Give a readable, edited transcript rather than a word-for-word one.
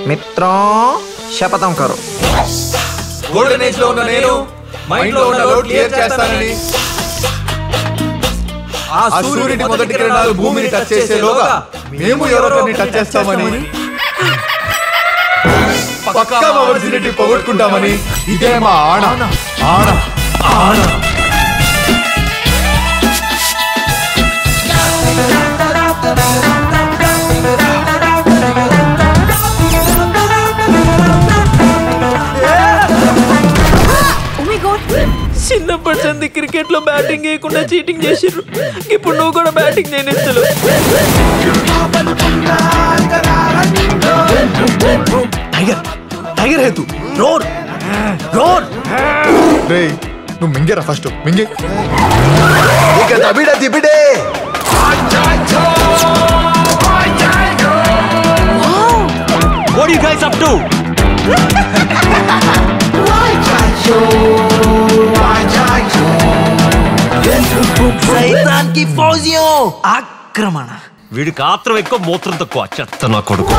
మిత్రం శపథం కరు. Golden age లో ఉన్న నేను మైండ్ లో ఉన్న లోడ్ క్లియర్ చేస్తానని, ఆ సూర్యుడి మొదటి కిరణాలు భూమిని టచ్ చేసేలోగా మేము ఎవరిని టచ్ చేస్తామని, పక్కా మా వర్జినిటీ పోగొట్టుకుంటామని, ఇదే మా ఆణ ఆణ ఆణ. చిన్నప్పటి సంది క్రికెట్ లో బ్యాటింగ్ చేయకుండా చీటింగ్ చేసిర్రు. ఇప్పుడు నువ్వు కూడా బ్యాటింగ్ చేయనిస్తలు. టైగర్ టైగర్ హేతు రోడ్ రోడ్. రేయ్ నువ్వు మింగేరా ఫస్ట్ మింగే. ఇక దబిడ దిబిడే. What are you guys up to? సైతాన్ కి ఫౌజియో ఆక్రమణ. వీడికి ఆత్రం ఎక్కువ, మూత్రం తక్కువ. చెత్త నా కొడుకు.